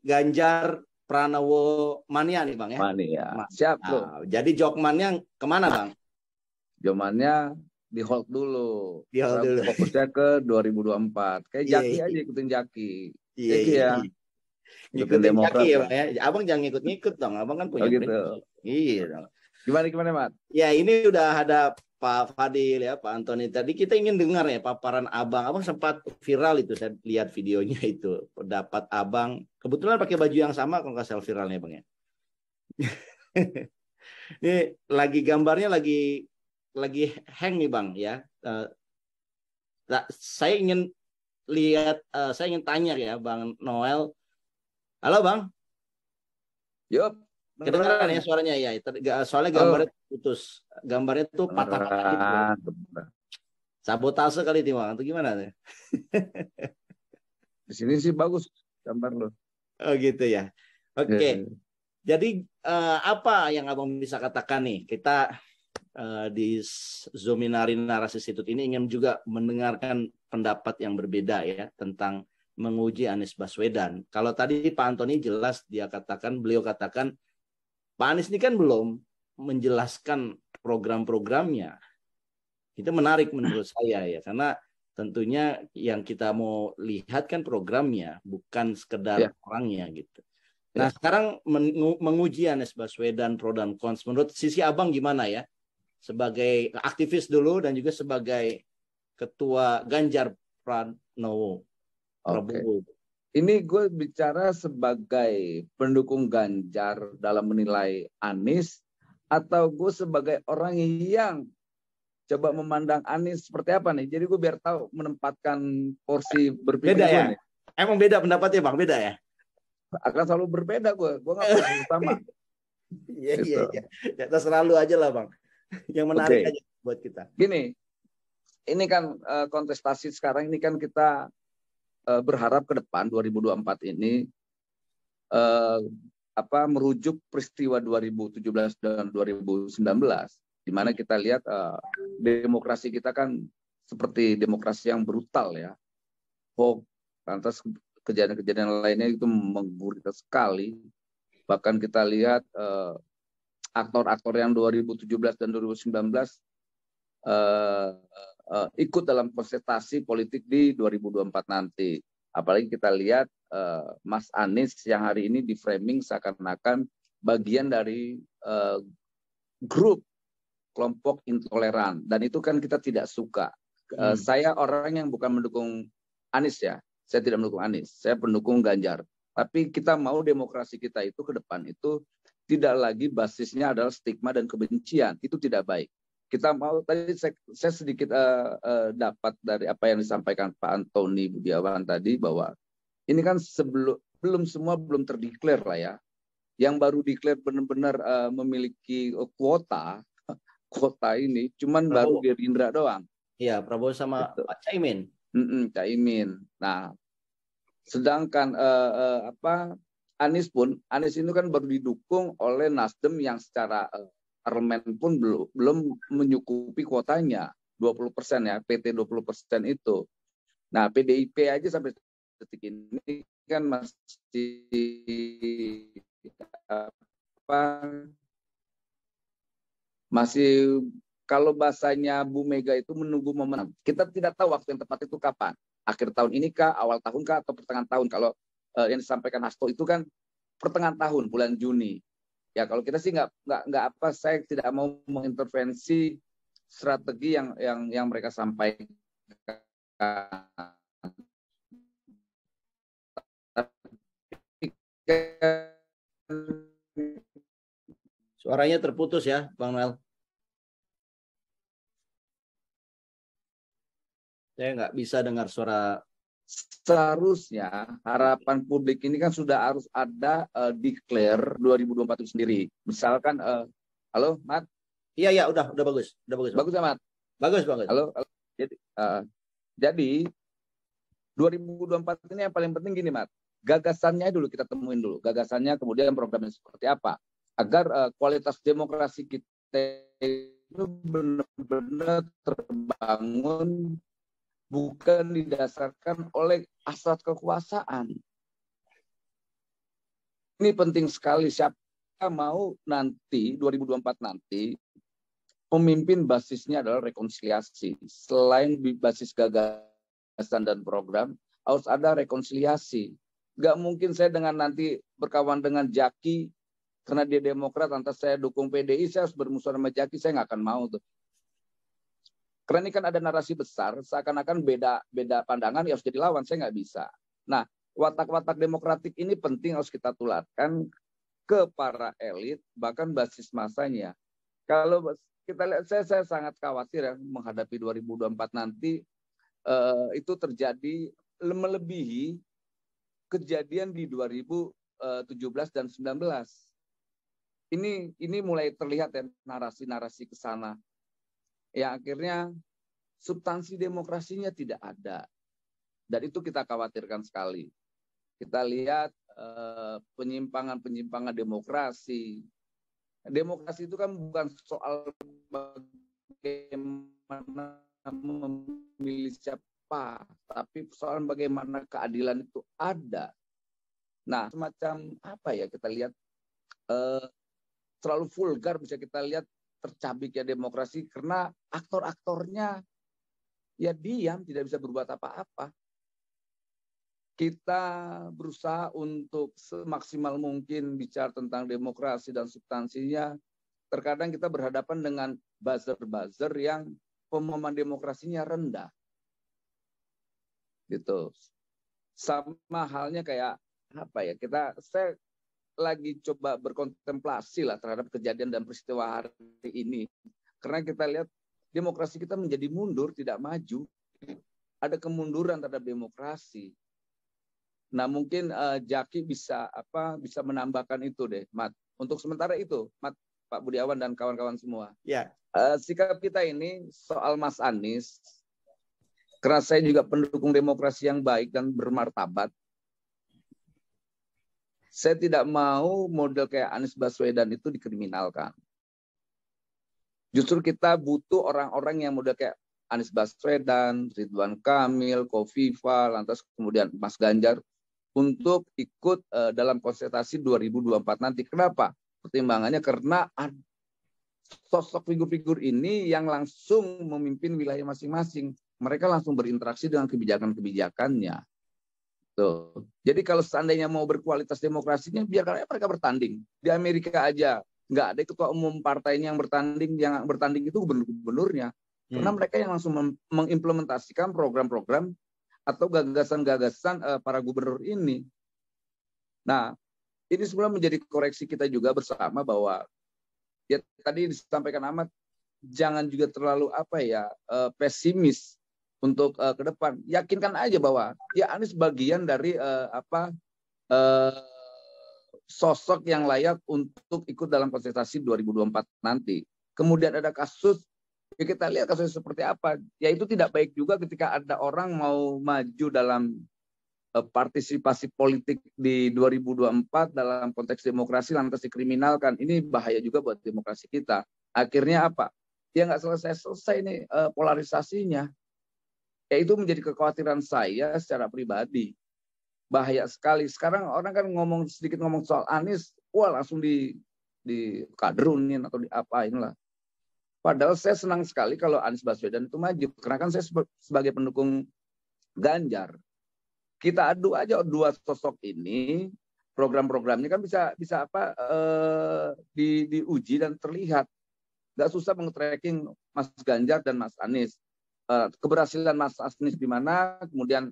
Ganjar Pranowo Mania nih Bang ya. Mania. Siap bro. Jadi jokmannya kemana Bang? Jokmannya di hold dulu. Di hold dulu. Fokusnya ke 2024. Kayak Jaki aja, ikutin Jaki. Jaki ya. Ngikutin Jaki ya Bang ya. Abang jangan ngikut-ngikut dong. Abang kan punya gitu. Iya dong. Gimana Mat? Ya ini udah ada Pak Fadil ya, Pak Antoni. Tadi kita ingin dengar ya paparan Abang. Abang sempat viral itu, saya lihat videonya itu. Pendapat Abang. Kebetulan pakai baju yang sama kalau nggak salah viralnya Bang ya. Ini lagi gambarnya lagi hang nih Bang ya. Saya ingin saya ingin tanya ya Bang Noel. Halo Bang. Yup. Kedengeran ya suaranya ya. Soalnya gambarnya putus. Gambarnya tuh patah-patah gitu. Sabotase kali itu Bang. Atau gimana tuh? Di sini sih bagus gambar lo. Oh gitu ya. Oke. Jadi apa yang Abang bisa katakan nih? Kita di Zominari Narasi Institute ini ingin juga mendengarkan pendapat yang berbeda ya tentang menguji Anies Baswedan. Kalau tadi Pak Antoni jelas beliau katakan Pak Anies ini kan belum menjelaskan program-programnya. Itu menarik menurut saya ya, karena tentunya yang kita mau lihat kan programnya, bukan sekedar orangnya gitu. Nah sekarang menguji Anies Baswedan pro dan cons, menurut sisi Abang gimana ya? Sebagai aktivis dulu dan juga sebagai ketua Ganjar Pranowo. Ini gue bicara sebagai pendukung Ganjar dalam menilai Anies, atau gue sebagai orang yang coba memandang Anies seperti apa nih? Jadi gue biar tahu menempatkan porsi berpikir beda gue ya? nih. Emang beda pendapatnya Bang, beda ya? Akan selalu berbeda gue nggak pernah sama. Iya. Ya, selalu aja lah Bang. Yang menarik aja buat kita. Gini, ini kan kontestasi sekarang ini kan kita berharap ke depan 2024 ini merujuk peristiwa 2017 dan 2019, di mana kita lihat demokrasi kita kan seperti demokrasi yang brutal ya. Lantas kejadian-kejadian lainnya itu menggurita sekali. Bahkan kita lihat aktor-aktor yang 2017 dan 2019 ikut dalam kontestasi politik di 2024 nanti. Apalagi kita lihat Mas Anies yang hari ini di framing seakan-akan bagian dari grup kelompok intoleran, dan itu kan kita tidak suka. Saya orang yang bukan mendukung Anies ya, saya tidak mendukung Anies, saya pendukung Ganjar. Tapi kita mau demokrasi kita itu ke depan itu tidak lagi basisnya adalah stigma dan kebencian, itu tidak baik. Kita mau, tadi saya sedikit dapat dari apa yang disampaikan Pak Antoni Budiawan tadi, bahwa ini kan belum semua belum terdeklar lah ya. Yang baru declare benar-benar memiliki kuota ini cuman Prabowo. Baru Gerindra doang. Iya, Prabowo sama Pak Caimin. Caimin. Nah, sedangkan Anies ini kan baru didukung oleh Nasdem yang secara parlemen pun belum menyukupi kuotanya 20% ya, PT 20% itu. Nah, PDIP aja sampai detik ini kan masih kalau bahasanya Bu Mega itu menunggu momen. Kita tidak tahu waktu yang tepat itu kapan. Akhir tahun ini kah, awal tahun kah, atau pertengahan tahun. Kalau yang disampaikan Hasto itu kan pertengahan tahun, bulan Juni. Ya kalau kita sih saya tidak mau mengintervensi strategi yang mereka sampaikan. Suaranya terputus ya, Bang Noel. Saya nggak bisa dengar suara. Seharusnya harapan publik ini kan sudah harus ada declare 2024 itu sendiri. Misalkan, halo, Mat? Iya, udah bagus. Bagus ya, Mat? Bagus. Halo. Jadi 2024 ini yang paling penting gini, Mat. Gagasannya dulu kita temuin dulu. Gagasannya, kemudian programnya seperti apa. Agar kualitas demokrasi kita itu benar-benar terbangun, bukan didasarkan oleh hasrat kekuasaan. Ini penting sekali, siapa mau nanti 2024 nanti pemimpin basisnya adalah rekonsiliasi. Selain basis gagasan dan program, harus ada rekonsiliasi. Nggak mungkin saya dengan nanti berkawan dengan Jaki karena dia Demokrat, lantas saya dukung PDI, saya harus bermusuhan sama Jaki, saya nggak akan mau tuh. Karena ini kan ada narasi besar, seakan-akan beda pandangan, ya harus jadi lawan, saya nggak bisa. Nah, watak-watak demokratik ini penting harus kita tularkan ke para elit, bahkan basis masanya. Kalau kita lihat, saya sangat khawatir ya menghadapi 2024 nanti itu terjadi melebihi kejadian di 2017 dan 19. Ini mulai terlihat ya narasi-narasi ke sana. Ya akhirnya substansi demokrasinya tidak ada. Dan itu kita khawatirkan sekali. Kita lihat penyimpangan-penyimpangan demokrasi. Demokrasi itu kan bukan soal bagaimana memilih siapa, tapi soal bagaimana keadilan itu ada. Nah, semacam apa ya kita lihat terlalu vulgar bisa kita lihat tercabik ya demokrasi karena aktor-aktornya ya diam, tidak bisa berbuat apa-apa. Kita berusaha untuk semaksimal mungkin bicara tentang demokrasi dan substansinya. Terkadang kita berhadapan dengan buzzer-buzzer yang pemahaman demokrasinya rendah. Gitu. Sama halnya kayak apa ya? Saya lagi coba berkontemplasi lah terhadap kejadian dan peristiwa hari ini. Karena kita lihat demokrasi kita menjadi mundur, tidak maju. Ada kemunduran terhadap demokrasi. Nah mungkin Jaki bisa menambahkan itu deh, Mat. Untuk sementara itu, Mat, Pak Budiawan dan kawan-kawan semua. Ya. Sikap kita ini soal Mas Anies, karena saya juga pendukung demokrasi yang baik dan bermartabat. Saya tidak mau model kayak Anies Baswedan itu dikriminalkan. Justru kita butuh orang-orang yang model kayak Anies Baswedan, Ridwan Kamil, Kofifa, lantas kemudian Mas Ganjar, untuk ikut dalam konsultasi 2024 nanti. Kenapa? Pertimbangannya karena sosok figur-figur ini yang langsung memimpin wilayah masing-masing. Mereka langsung berinteraksi dengan kebijakan-kebijakannya. Tuh. Jadi kalau seandainya mau berkualitas demokrasinya, biarkan mereka bertanding. Di Amerika aja nggak ada ketua umum partainya yang bertanding itu gubernur-gubernurnya. Karena mereka yang langsung mengimplementasikan program-program atau gagasan-gagasan para gubernur ini. Nah, ini sebenarnya menjadi koreksi kita juga bersama bahwa ya tadi disampaikan Ahmad, jangan juga terlalu pesimis untuk ke depan. Yakinkan aja bahwa ya Anies bagian dari sosok yang layak untuk ikut dalam kontestasi 2024 nanti. Kemudian ada kasus, ya kita lihat kasusnya seperti apa. Ya itu tidak baik juga ketika ada orang mau maju dalam partisipasi politik di 2024 dalam konteks demokrasi lantas dikriminalkan. Ini bahaya juga buat demokrasi kita. Akhirnya apa? Ya nggak selesai-selesai ini polarisasinya. Ya itu menjadi kekhawatiran saya secara pribadi. Bahaya sekali. Sekarang orang kan sedikit ngomong soal Anies, wah langsung dikadrunin atau diapain lah. Padahal saya senang sekali kalau Anies Baswedan itu maju. Karena kan saya sebagai pendukung Ganjar. Kita adu aja dua sosok ini, program-programnya kan bisa diuji dan terlihat. Nggak susah meng-tracking Mas Ganjar dan Mas Anies. Keberhasilan Mas Anies di mana, kemudian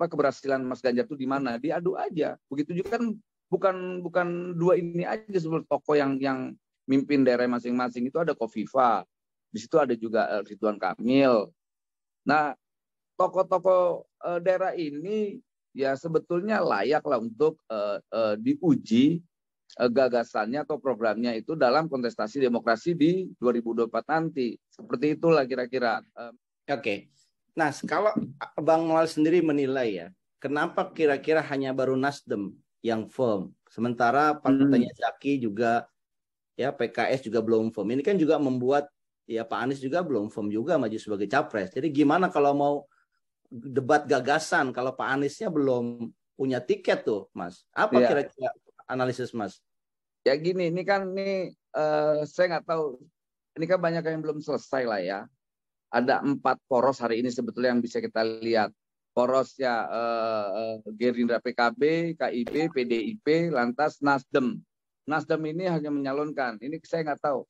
keberhasilan Mas Ganjar itu di mana, diadu aja. Begitu juga kan bukan dua ini aja seperti tokoh yang mimpin daerah masing-masing. Itu ada Kofifa, di situ ada juga Ridwan Kamil. Nah, tokoh-tokoh daerah ini ya sebetulnya layak lah untuk diuji gagasannya atau programnya itu dalam kontestasi demokrasi di 2024 nanti. Seperti itulah kira-kira. Oke. Nah, kalau Bang Noel sendiri menilai ya, kenapa kira-kira hanya baru Nasdem yang firm, sementara partainya Zaki juga ya PKS juga belum firm. Ini kan juga membuat ya Pak Anies juga belum firm juga maju sebagai capres. Jadi gimana kalau mau debat gagasan kalau Pak Aniesnya belum punya tiket tuh, Mas? Apa kira-kira analisis Mas? Ya gini, ini kan saya nggak tahu, ini kan banyak yang belum selesai lah ya. Ada 4 poros hari ini sebetulnya yang bisa kita lihat. Porosnya Gerindra, PKB, KIB, PDIP, lantas Nasdem. Nasdem ini hanya menyalonkan. Ini saya nggak tahu.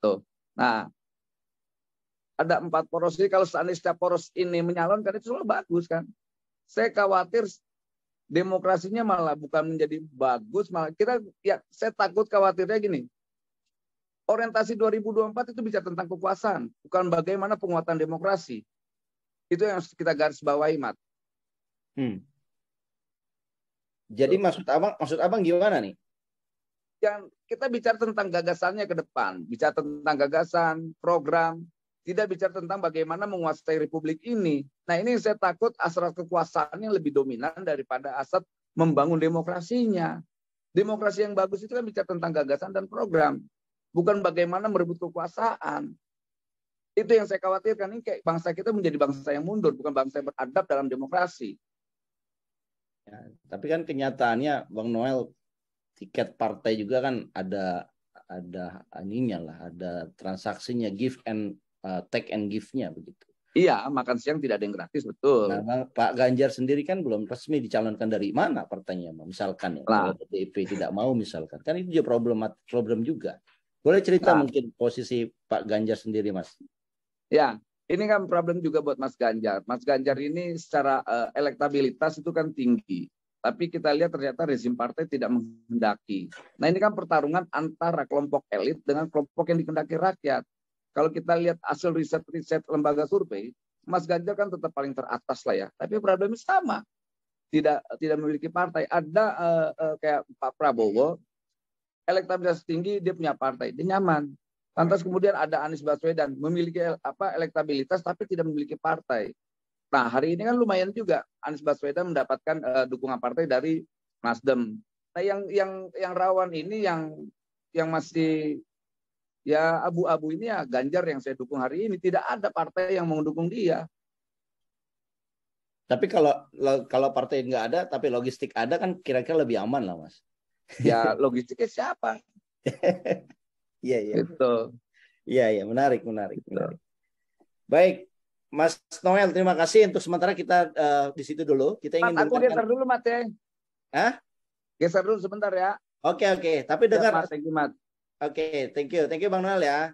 Tuh. Nah, ada 4 poros ini. Kalau seandainya setiap poros ini menyalonkan itu selalu bagus kan. Saya khawatir demokrasinya malah bukan menjadi bagus, malah saya takut khawatirnya gini. Orientasi 2024 itu bicara tentang kekuasaan, bukan bagaimana penguatan demokrasi. Itu yang harus kita garis bawahi, Mat. Jadi maksud abang gimana nih? Yang kita bicara tentang gagasannya ke depan, bicara tentang gagasan, program, tidak bicara tentang bagaimana menguasai republik ini. Nah, ini saya takut hasrat kekuasaannya lebih dominan daripada hasrat membangun demokrasinya. Demokrasi yang bagus itu kan bicara tentang gagasan dan program, bukan bagaimana merebut kekuasaan. Itu yang saya khawatirkan, ini kayak bangsa kita menjadi bangsa yang mundur, bukan bangsa yang beradab dalam demokrasi. Ya, tapi kan kenyataannya Bang Noel, tiket partai juga kan ada aninya lah, ada transaksinya, give and take and give-nya begitu. Iya, makan siang tidak ada yang gratis, betul. Nah, Pak Ganjar sendiri kan belum resmi dicalonkan dari mana partainya, misalkan ya. Kalau PDIP tidak mau misalkan, kan itu juga problem juga. Boleh cerita mungkin posisi Pak Ganjar sendiri, Mas? Ya, ini kan problem juga buat Mas Ganjar. Mas Ganjar ini secara elektabilitas itu kan tinggi. Tapi kita lihat ternyata rezim partai tidak menghendaki. Nah, ini kan pertarungan antara kelompok elit dengan kelompok yang dikehendaki rakyat. Kalau kita lihat hasil riset lembaga survei, Mas Ganjar kan tetap paling teratas lah ya. Tapi problemnya sama, tidak memiliki partai. Ada kayak Pak Prabowo, elektabilitas tinggi, dia punya partai, dia nyaman. Lantas kemudian ada Anies Baswedan, memiliki elektabilitas tapi tidak memiliki partai. Nah, hari ini kan lumayan juga Anies Baswedan mendapatkan dukungan partai dari Nasdem. Nah, yang rawan ini yang masih ya abu-abu ini ya Ganjar yang saya dukung hari ini. Tidak ada partai yang mendukung dia. Tapi kalau partai nggak ada, tapi logistik ada kan kira-kira lebih aman lah, Mas. Ya logistiknya siapa? Iya. Gitu. Iya, menarik. Baik, Mas Noel, terima kasih. Untuk sementara kita di situ dulu. Kita ingin Aku geser dulu, Mat ya. Hah? Geser dulu sebentar ya. Oke. Tapi dengar. Oke, thank you Bang Noel ya.